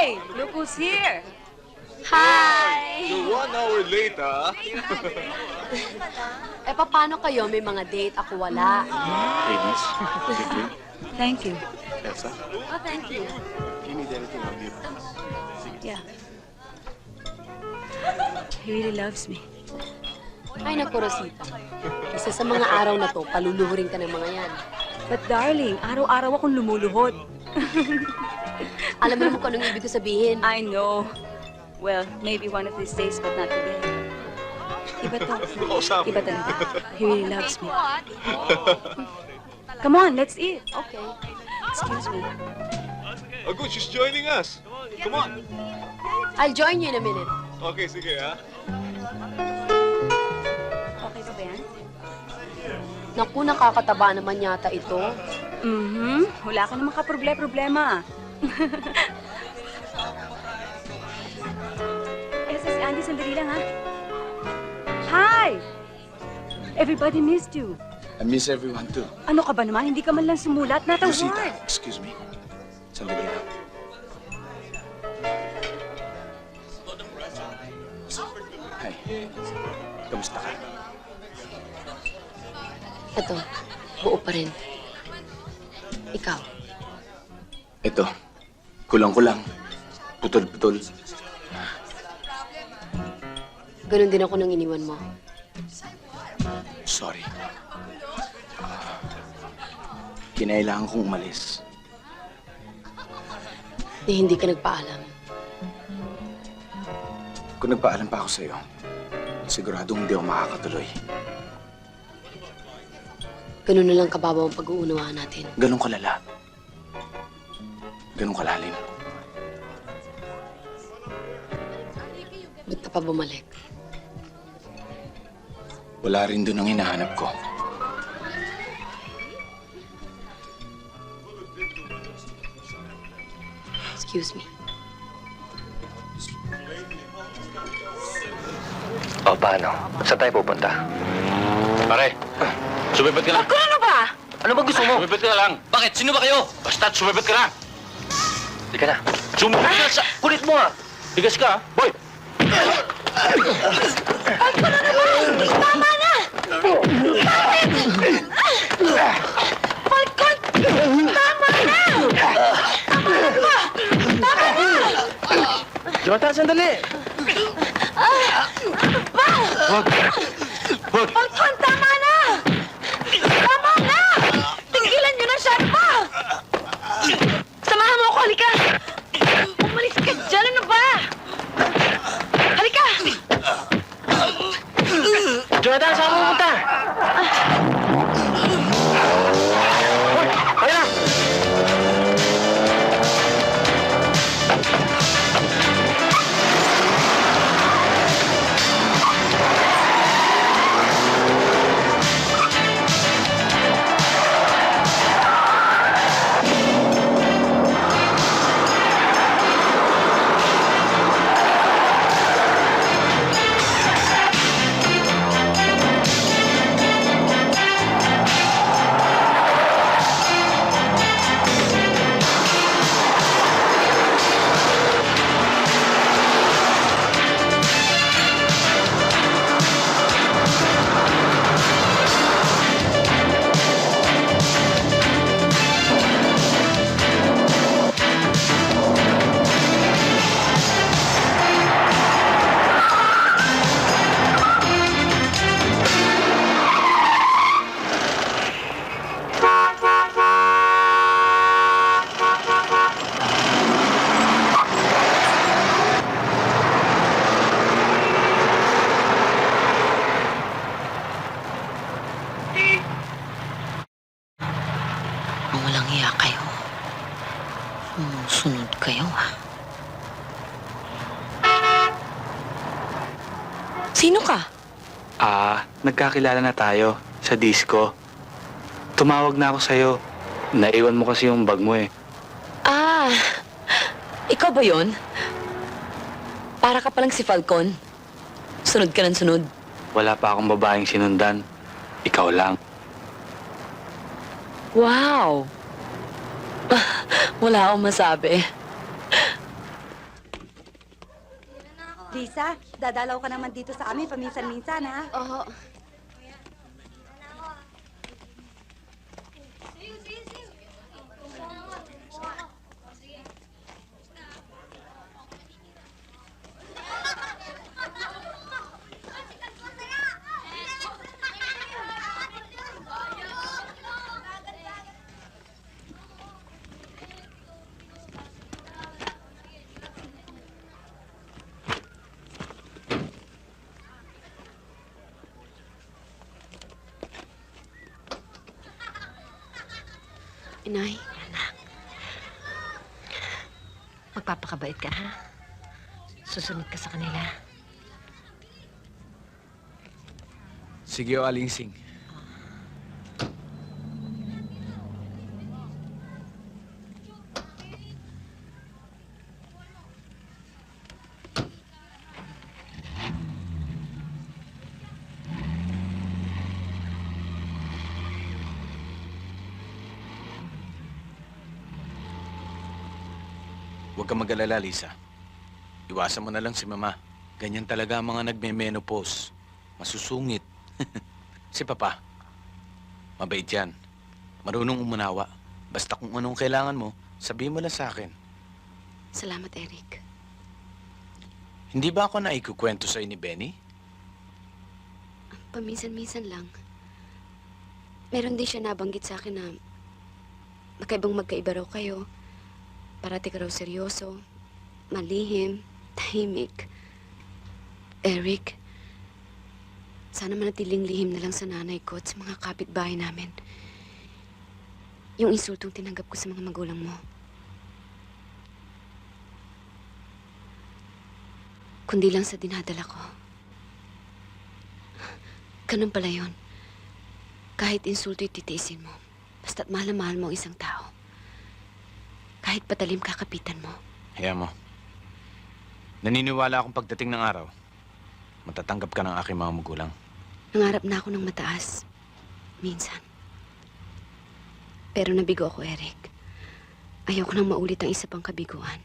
Hey, look who's here. Hi! You're 1 hour late, ah. Paano kayo? May mga date, ako wala. Ladies, good drink. Thank you. Elsa, Oh, thank you. if you need anything, I'll give. Yeah. He really loves me. Ay, naku, Rosita. Isa sa mga araw na to, paluluhurin ka ng mga yan. But darling, araw-araw akong lumuluhod. Alam mo naman kung anong ibig ko sabihin. I know. Well, maybe one of these days, but not today. Iba to. Iba talaga. He really loves me. Come on, let's eat. Okay. Excuse me. Oh, good. She's joining us. Come on. I'll join you in a minute. Okay, sige, ah. Okay ba yan? Naku, nakakataba naman yata ito. Wala ka naman ka-problema. Elsa, si Andy, sandali lang, ha? Hi! Everybody missed you. I miss everyone too. Ano ka ba naman? Hindi ka man lang sumulat. Not a Rosita, word. excuse me. Sandali lang. Hi. Kamusta ka? Ito, buo pa rin. Ikaw. Ito. Kulang-kulang. Putol-putol. Ganon din ako nung iniwan mo. Sorry. Kinailangan kong umalis. Hindi ka nagpaalam. Kung nagpaalam pa ako sa'yo, siguradong hindi ako makakatuloy. Ganon na lang kababaw ang pag-uunawaan natin. Ganun kalala. Ganun kalalim. Ba't ka pa bumalik? Wala rin dun ang hinahanap ko. Excuse me. O, paano? Saan tayo pupunta? Pare, sumipot ka lang. Kung ano ba? Ano ba gusto mo? Sumipot ka na lang. Bakit? Sino ba kayo? Basta't sumipot ka na. Hindi ka na. Sumipot ka sa... Kulit mo ah! Tigas ka, boy! Tama na! Falcon! Tama na! Jonathan, sandali! Wag! Wag! Falcon, tama na! Tama na! Tigilan nyo na siya! Ano ba? Samahan mo ako, halika! Umalis ka dyan, ano ba? Halika! Jonathan, saan mo pupunta? Hoy! Kaya na! Ang walang hiya kayo. Sunod kayo, ha? Sino ka? Nagkakilala na tayo sa disco. Tumawag na ako sa'yo. Naiwan mo kasi yung bag mo eh. Ikaw ba yon? Para ka palang si Falcon. Sunod ka ng sunod. Wala pa akong babaeng sinundan. Ikaw lang. Wow! Wala akong masabi. Lisa, dadalaw ka naman dito sa amin paminsan-minsan, ha? Oo. Inay, magpapakabait ka, ha? Susunod ka sa kanila. Sige, o Aling Sing. Huwag kang mag-alala, Lisa. Iwasan mo na lang si Mama. Ganyan talaga ang mga nagme-menopause. Masusungit. Si Papa, mabait yan. Marunong umunawa. Basta kung anong kailangan mo, sabihin mo lang sa akin. Salamat, Eric. Hindi ba ako naikukwento sa'yo ni Benny? Paminsan-minsan lang. Meron din siya nabanggit sa akin na magkaiba raw kayo. Parati ka raw seryoso, malihim, tahimik. Eric, sana manatiling lihim na lang sa nanay ko at sa mga kapitbahay namin. Yung insultong tinanggap ko sa mga magulang mo. Kundi lang sa dinadala ko. Ganun pala yun. Kahit insulto'y titiisin mo, basta't mahal na mahal mo ang isang tao. Kahit patalim kakapitan mo. Hayaan mo. Naniniwala akong pagdating ng araw, matatanggap ka ng aking mga magulang. Nangarap na ako ng mataas. Minsan. Pero nabigo ako, Eric. Ayoko nang maulit ang isa pang kabiguan.